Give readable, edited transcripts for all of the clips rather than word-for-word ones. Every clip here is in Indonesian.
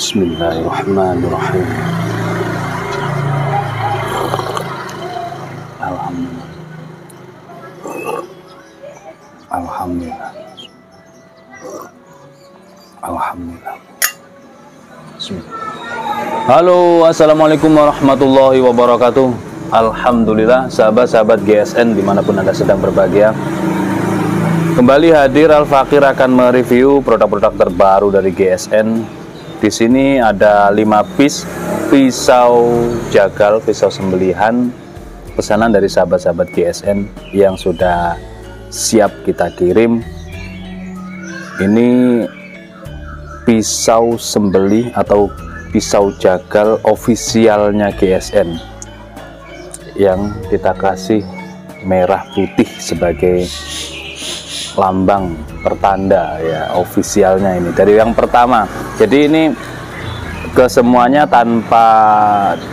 Bismillahirrahmanirrahim. Alhamdulillah. Alhamdulillah. Alhamdulillah. Bismillah. Halo, assalamualaikum warahmatullahi wabarakatuh. Alhamdulillah, sahabat-sahabat GSN dimanapun Anda sedang berbahagia. Kembali hadir Al-Fakir akan mereview produk-produk terbaru dari GSN. Di sini ada 5 piece pisau jagal, pisau sembelihan pesanan dari sahabat-sahabat GSN yang sudah siap kita kirim. Ini pisau sembelih atau pisau jagal ofisialnya GSN yang kita kasih merah putih sebagai lambang pertanda ya ofisialnya ini dari yang pertama. Jadi ini kesemuanya tanpa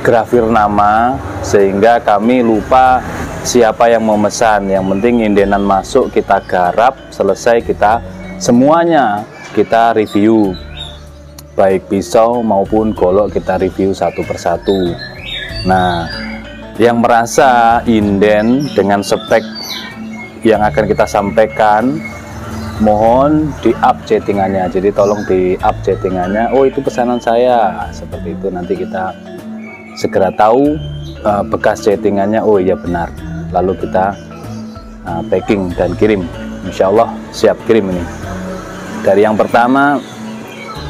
grafir nama sehingga kami lupa siapa yang mau memesan. Yang penting indenan masuk kita garap, selesai kita semuanya kita review, baik pisau maupun golok kita review satu persatu. Nah, yang merasa inden dengan spek yang akan kita sampaikan, mohon di up chattingannya. Jadi tolong di up chattingannya. Oh, itu pesanan saya, seperti itu. Nanti kita segera tahu bekas chattingannya. Oh iya benar. Lalu kita packing dan kirim. Insya Allah siap kirim ini. Dari yang pertama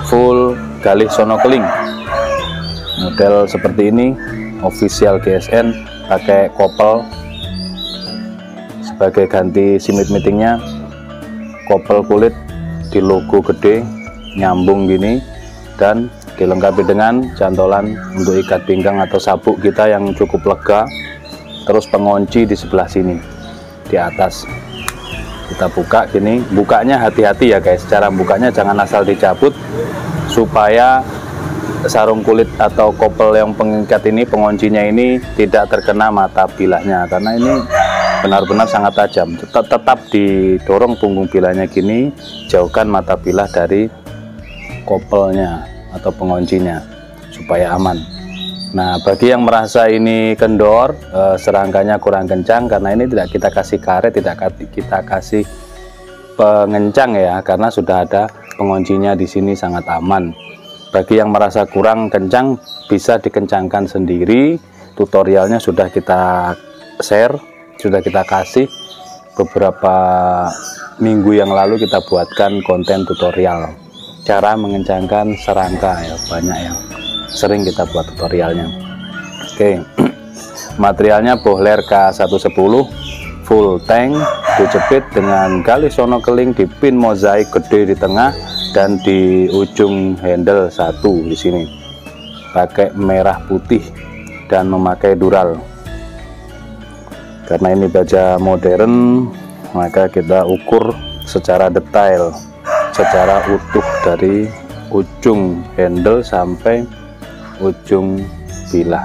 full galih sonokeling, model seperti ini, official GSN, pakai kopel sebagai ganti simit meetingnya, kopel kulit di logo gede nyambung gini, dan dilengkapi dengan cantolan untuk ikat pinggang atau sabuk kita yang cukup lega. Terus pengunci di sebelah sini di atas kita buka gini. Bukanya hati-hati ya guys, cara bukanya jangan asal dicabut supaya sarung kulit atau kopel yang pengikat ini, penguncinya ini tidak terkena mata bilahnya, karena ini benar-benar sangat tajam. Tetap didorong punggung bilahnya gini, jauhkan mata bilah dari kopelnya atau penguncinya supaya aman. Nah, bagi yang merasa ini kendor, serangkanya kurang kencang, karena ini tidak kita kasih karet, tidak kita kasih pengencang ya, karena sudah ada penguncinya di sini, sangat aman. Bagi yang merasa kurang kencang bisa dikencangkan sendiri. Tutorialnya sudah kita share, sudah kita kasih beberapa minggu yang lalu, kita buatkan konten tutorial cara mengencangkan serangka ya, banyak yang sering kita buat tutorialnya. Oke. Materialnya bohler K110 full tank, dijepit dengan galih sonokeling di pin mozaik gede di tengah dan di ujung handle satu di sini. Pakai merah putih dan memakai dural. Karena ini baja modern, maka kita ukur secara detail, secara utuh dari ujung handle sampai ujung bilah.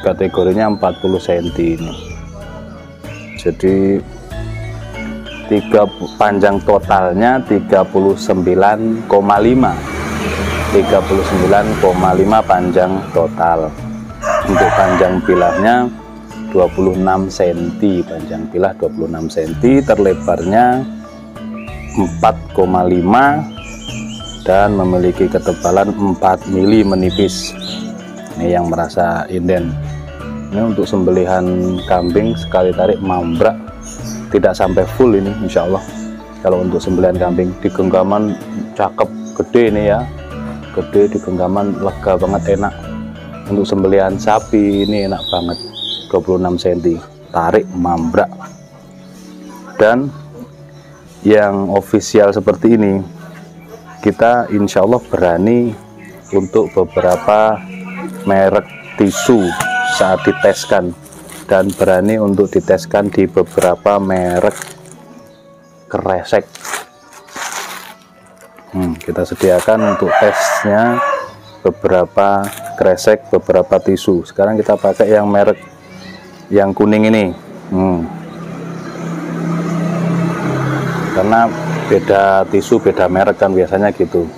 Kategorinya 40 cm ini. Jadi panjang totalnya 39,5 panjang total. Untuk panjang bilahnya 26 cm, panjang bilah 26 cm, terlebarnya 4,5 dan memiliki ketebalan 4 mili menipis. Ini yang merasa inden. Ini untuk sembelihan kambing sekali tarik mambrak, tidak sampai full ini insya Allah. Kalau untuk sembelihan kambing di genggaman cakep, gede ini ya, gede di genggaman, lega banget, enak. Untuk sembelihan sapi ini enak banget, 26 cm, tarik mambrak. Dan yang official seperti ini kita insya Allah berani untuk beberapa merek tisu saat diteskan, dan berani untuk diteskan di beberapa merek kresek. Kita sediakan untuk tesnya beberapa kresek, beberapa tisu. Sekarang kita pakai yang merek yang kuning ini, karena beda tisu, beda merek kan biasanya gitu.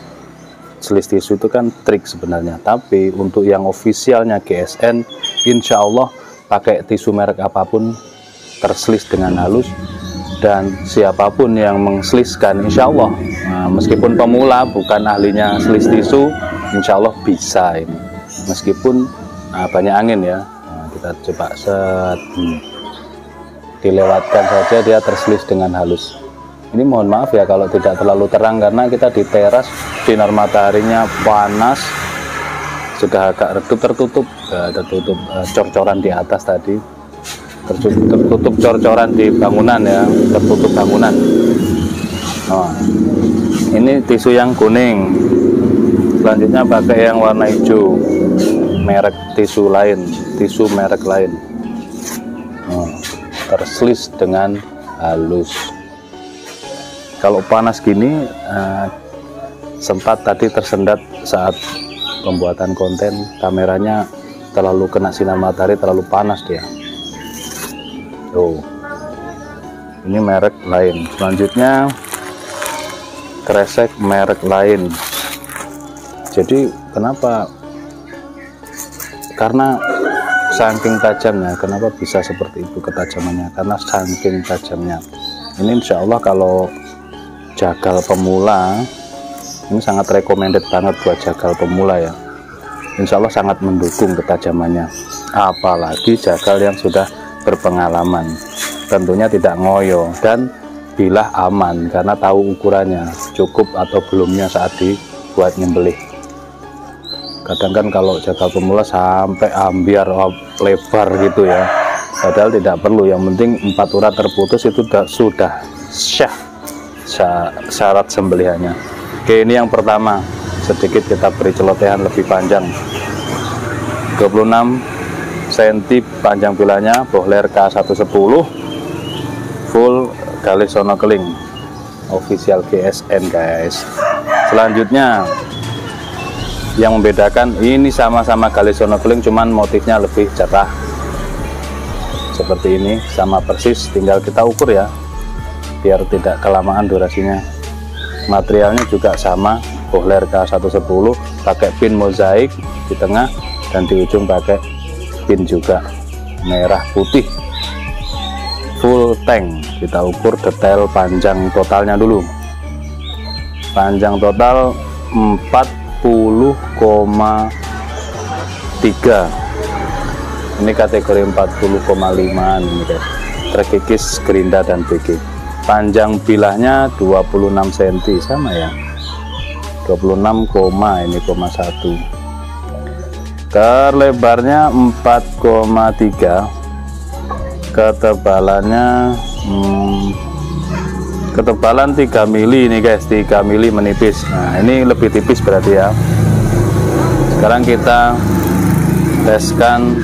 selis tisu itu kan trik sebenarnya, tapi untuk yang ofisialnya GSN insya Allah pakai tisu merek apapun terselis dengan halus, dan siapapun yang mengseliskan insya Allah, meskipun pemula bukan ahlinya selis tisu, insya Allah bisa ini, meskipun banyak angin ya. Kita coba set, dilewatkan saja dia terselis dengan halus. Ini mohon maaf ya kalau tidak terlalu terang karena kita di teras, sinar mataharinya panas, sudah agak redup, tertutup cor-coran di atas tadi, tertutup cor-coran di bangunan ya, tertutup bangunan. Nah, ini tisu yang kuning, selanjutnya pakai yang warna hijau, merek tisu lain, tisu merek lain. Nah, terselis dengan halus. Kalau panas gini, sempat tadi tersendat saat pembuatan konten, kameranya terlalu kena sinar matahari, terlalu panas dia. Tuh, ini merek lain. Selanjutnya kresek merek lain. Jadi kenapa? Karena saking tajamnya. Kenapa bisa seperti itu ketajamannya? Karena saking tajamnya. Ini insya Allah kalau jagal pemula, ini sangat recommended banget buat jagal pemula ya. Insya Allah sangat mendukung ketajamannya. Apalagi jagal yang sudah berpengalaman, tentunya tidak ngoyo dan bilah aman karena tahu ukurannya cukup atau belumnya saat dibuat nyembelih. Kadang kan kalau jagal pemula sampai ambiar lebar gitu ya, padahal tidak perlu. Yang penting 4 urat terputus itu sudah syah syarat sembelihannya. Oke, ini yang pertama, sedikit kita beri celotehan lebih panjang. 26 cm panjang bilanya, bohler K110 full galis sono keling, official GSN guys. Selanjutnya yang membedakan, ini sama-sama galis sono keling, cuman motifnya lebih cerah seperti ini, sama persis, tinggal kita ukur ya biar tidak kelamaan durasinya. Materialnya juga sama, bohler K110, pakai pin mozaik di tengah dan di ujung pakai pin juga merah putih, full tank. Kita ukur detail panjang totalnya dulu. Panjang total 40,3, ini kategori 40,5 ini guys, terkikis gerinda dan BG. Panjang bilahnya 26 cm, sama ya, 26, ini 1. Lebarnya 4,3, ketebalannya ketebalan 3 mili ini guys, 3 mili menipis. Nah, ini lebih tipis berarti ya. Sekarang kita teskan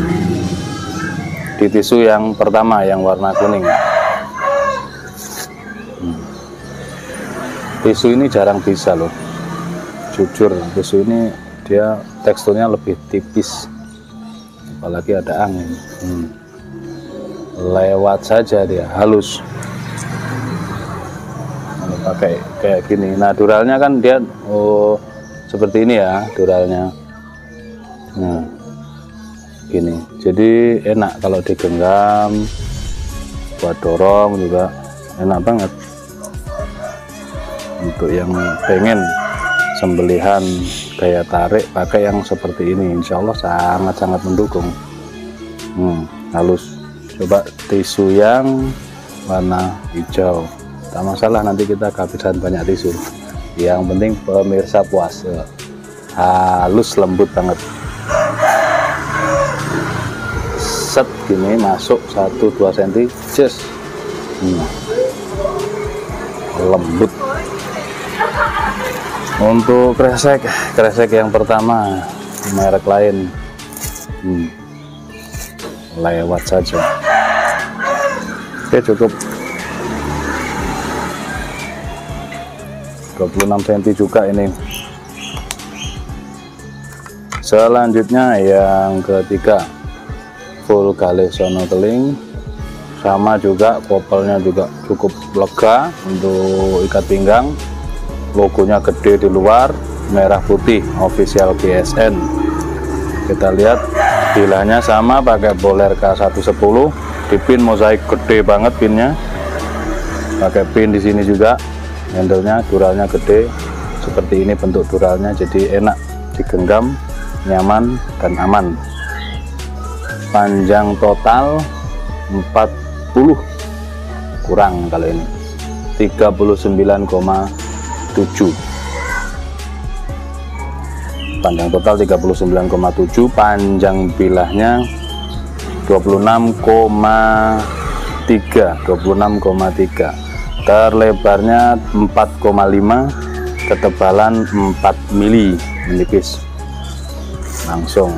di tisu yang pertama yang warna kuning. Tisu ini jarang bisa loh, jujur. Tisu ini dia teksturnya lebih tipis, apalagi ada angin. Lewat saja dia, halus. Kalau pakai kayak gini, nah duralnya kan dia seperti ini ya duralnya. Nah gini, jadi enak kalau digenggam, buat dorong juga enak banget. Untuk yang pengen sembelihan gaya tarik pakai yang seperti ini, insya Allah sangat-sangat mendukung. Halus. Coba tisu yang warna hijau, tak masalah, nanti kita kehabisan banyak tisu. Yang penting pemirsa puas, halus lembut banget. Set gini masuk 1-2 cm, just lembut. Untuk kresek yang pertama merek lain, lewat saja. Oke, cukup 26 cm juga ini. Selanjutnya yang ketiga, full galis sono keling, sama juga, kopelnya juga cukup lega untuk ikat pinggang, logonya gede di luar, merah putih official GSN. Kita lihat bilahnya sama, pakai Boler K110, di pin mozaik gede banget pinnya, pakai pin di sini juga, handlenya duralnya gede seperti ini bentuk duralnya, jadi enak digenggam, nyaman dan aman. Panjang total 40 kurang kalau ini 39,7. Panjang total 39,7, panjang bilahnya 26,3, terlebarnya 4,5, ketebalan 4 mili, menipis. Langsung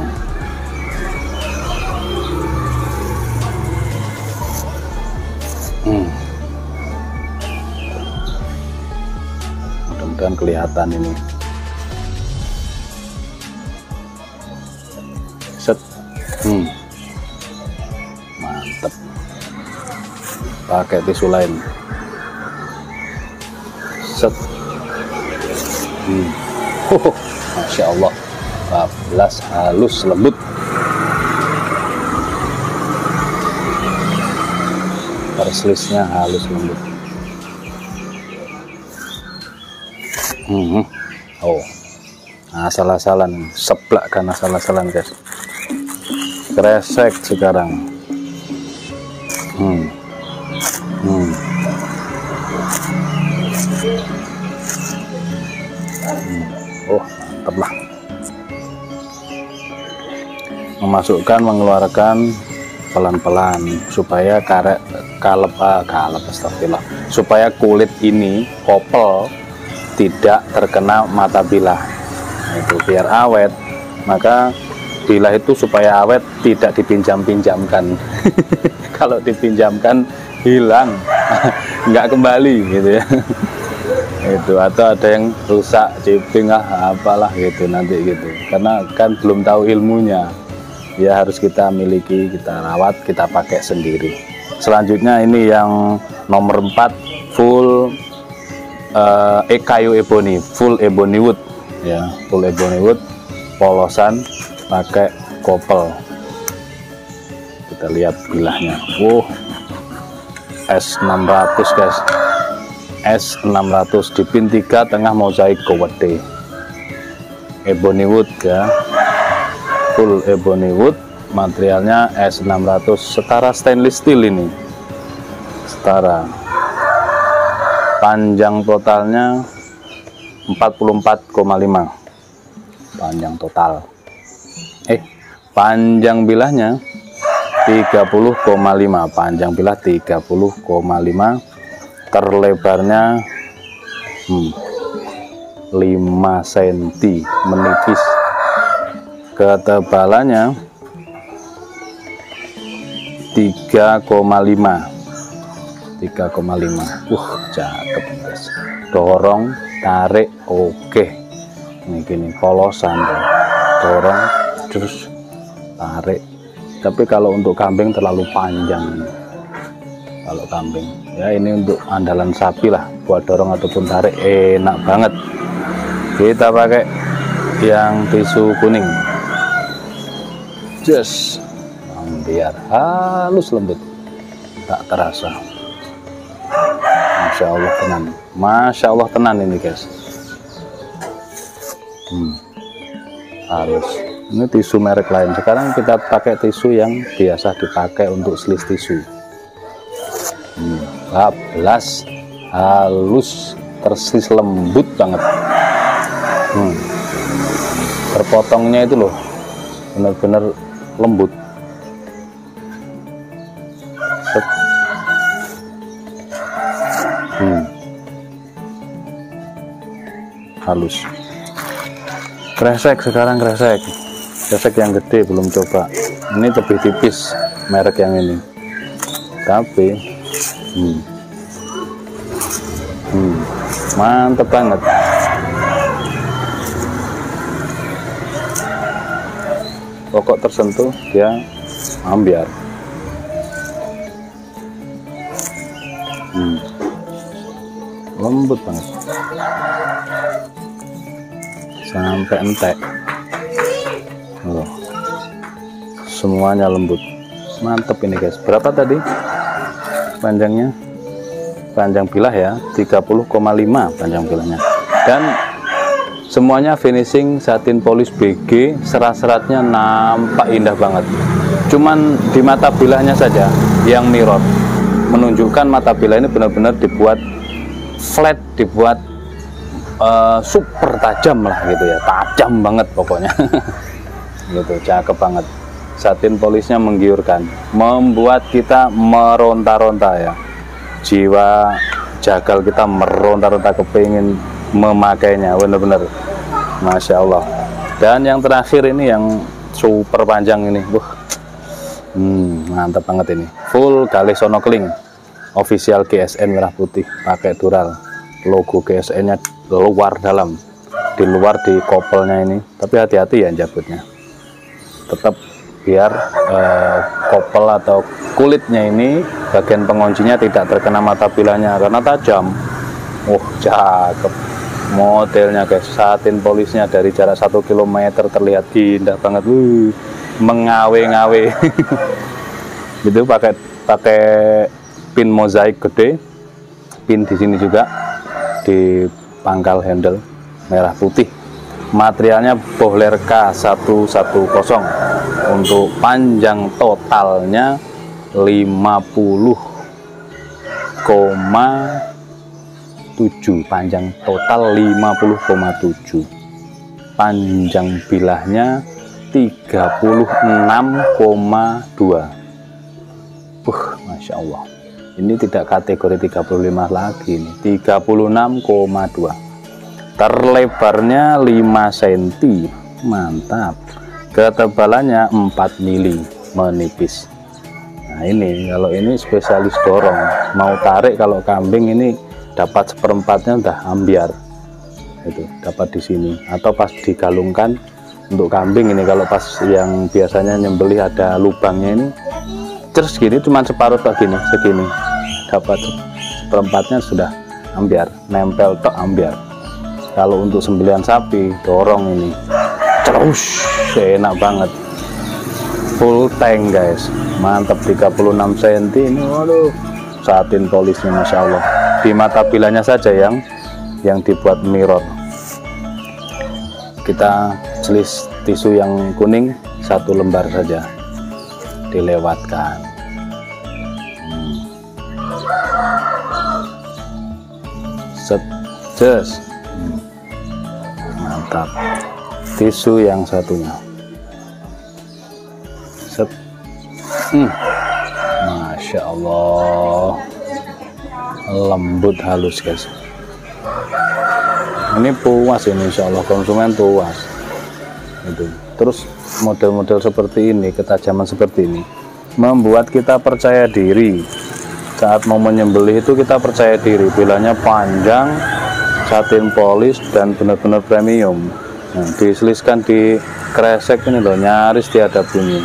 mudah-mudahan kelihatan ini. Set. Mantep. Pakai tisu lain. Set. Masya Allah, 14, halus lembut. Perslisnya halus lembut. Oh, asal-asalan, seblak kan asal-asalan guys. Kresek sekarang. Oh, mantap lah. Memasukkan, mengeluarkan pelan-pelan supaya kalep astagfirullah, supaya kulit ini kopel tidak terkena mata bilah. Itu biar awet, maka bilah itu supaya awet tidak dipinjam-pinjamkan. Kalau dipinjamkan hilang, nggak kembali gitu ya. Itu, atau ada yang rusak ciping apalah gitu nanti gitu, karena kan belum tahu ilmunya ya, harus kita miliki, kita rawat, kita pakai sendiri. Selanjutnya ini yang nomor 4, full kayu ebony, full ebony wood ya, full ebony wood, polosan, pakai kopel. Kita lihat bilahnya, S600 guys, S600 di pin 3 tengah mozaik gede, ebony wood ya, full ebony wood, materialnya S600, setara stainless steel ini, setara. Panjang totalnya 44,5 panjang total, panjang bilahnya 30,5, panjang bilah 30,5, terlebarnya 5 cm, menipis. Ketebalannya 3,5. Cakep guys. Dorong, tarik, oke. Ini gini polosan, dorong terus tarik. Tapi kalau untuk kambing terlalu panjang. Kalau kambing ya, ini untuk andalan sapi lah, buat dorong ataupun tarik enak banget. Kita pakai yang tisu kuning, biar halus lembut, tak terasa. Masya Allah tenan, Masya Allah tenan ini guys. Halus. Ini tisu merek lain. Sekarang kita pakai tisu yang biasa dipakai untuk slis tisu. 14, halus, tersis lembut banget. Terpotongnya itu loh, benar-benar lembut. Halus. Kresek sekarang, kresek yang gede belum coba. Ini lebih tipis merek yang ini, tapi mantep banget. Pokok tersentuh dia ambiar. Lembut banget. sampai entek. Oh, semuanya lembut, mantep ini guys. Berapa tadi panjangnya? Panjang bilah ya 30,5 panjang bilahnya, dan semuanya finishing satin polish BG. Serat-seratnya nampak indah banget, cuman di mata bilahnya saja yang mirror, menunjukkan mata bilah ini benar-benar dibuat flat, dibuat super tajam lah gitu ya, tajam banget pokoknya. Gitu, cakep banget. Satin polishnya menggiurkan, membuat kita meronta-ronta ya, jiwa jagal kita meronta-ronta kepingin memakainya, bener-bener Masya Allah. Dan yang terakhir ini yang super panjang ini, mantap banget ini, full galih sonokeling official GSN merah putih, pakai dural, logo GSN nya luar dalam, di luar di kopelnya ini, tapi hati-hati ya jabutnya, tetap biar kopel atau kulitnya ini bagian penguncinya tidak terkena mata bilahnya karena tajam. Cakep modelnya guys, satin polisnya dari jarak 1 km terlihat indah banget, mengawe-ngawe. Itu pakai pin mozaik gede, pin di sini juga di pangkal handle merah putih. Materialnya Bohler K110, untuk panjang totalnya 50,7, panjang total 50,7, panjang bilahnya 36,2. Masya Allah, ini tidak kategori 35 lagi nih, 36,2. Terlebarnya 5 cm, mantap. Ketebalannya 4 mili, menipis. Nah ini, kalau ini spesialis dorong, mau tarik kalau kambing ini dapat 1/4-nya udah ambiar, itu dapat di sini. Atau pas digalungkan untuk kambing ini, kalau pas yang biasanya nyembelih ada lubangnya ini, terus gini cuma separuh tok gini, segini, dapat 1/4-nya sudah ambiar, nempel tok ambiar. Kalau untuk sembelihan sapi dorong ini terus enak banget, full tank guys, mantap. 36 cm ini, waduh, satin polisnya Masya Allah. Di mata bilahnya saja yang dibuat mirror. Kita selis tisu yang kuning 1 lembar saja, dilewatkan. Set, just. Mantap. Tisu yang satunya, set. Masya Allah, lembut halus guys. Ini puas ini, Insya Allah konsumen puas. Itu terus model-model seperti ini, ketajaman seperti ini membuat kita percaya diri saat mau menyembelih. Itu kita percaya diri, bilahnya panjang, satin polish, dan benar-benar premium. Nah, diseliskan di kresek ini loh, nyaris tiada bunyi,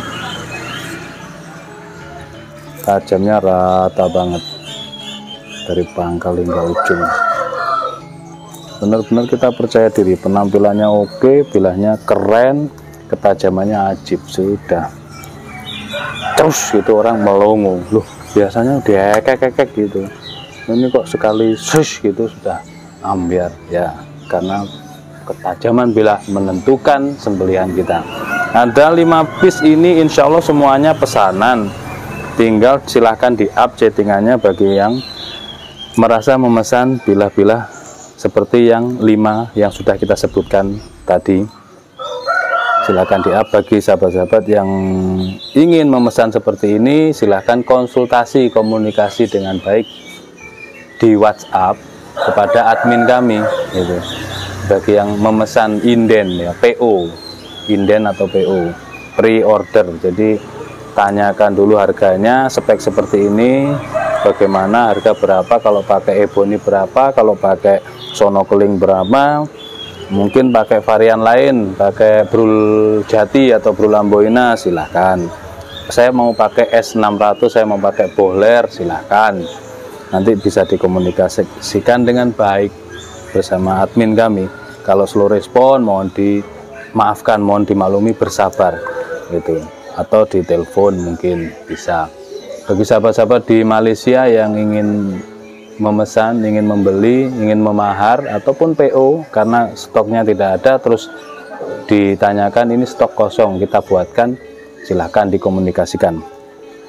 tajamnya rata banget dari pangkal hingga ujung. Benar-benar kita percaya diri, penampilannya oke, bilahnya keren, ketajamannya ajib. Sudah terus itu orang melongo, loh biasanya diekek-ekek gitu, ini kok sekali shush gitu sudah ambiar ya, karena ketajaman bilah menentukan sembelihan kita. Ada 5 piece ini, insya Allah semuanya pesanan, tinggal silahkan di up chattingannya bagi yang merasa memesan bilah-bilah seperti yang 5 yang sudah kita sebutkan tadi. Silahkan di up. Bagi sahabat-sahabat yang ingin memesan seperti ini, silahkan konsultasi, komunikasi dengan baik di WhatsApp kepada admin kami gitu. Bagi yang memesan inden ya, PO, inden atau PO, pre-order, jadi tanyakan dulu harganya, spek seperti ini, bagaimana, harga berapa, kalau pakai ebony berapa, kalau pakai sonokeling berapa, mungkin pakai varian lain, pakai brul jati atau brul lamboina, silahkan. Saya mau pakai S600, saya mau pakai Bohler, silahkan. Nanti bisa dikomunikasikan dengan baik bersama admin kami. Kalau slow respon mohon dimaafkan, mohon dimaklumi, bersabar gitu. Atau di telepon mungkin bisa. Bagi sahabat-sahabat di Malaysia yang ingin memesan, ingin membeli, ingin memahar ataupun PO karena stoknya tidak ada, terus ditanyakan ini stok kosong, kita buatkan, silahkan dikomunikasikan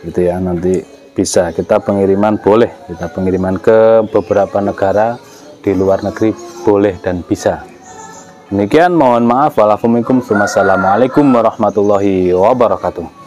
gitu ya. Nanti bisa kita pengiriman, boleh kita pengiriman ke beberapa negara di luar negeri, boleh dan bisa. Demikian, mohon maaf. Wassalamualaikum warahmatullahi wabarakatuh.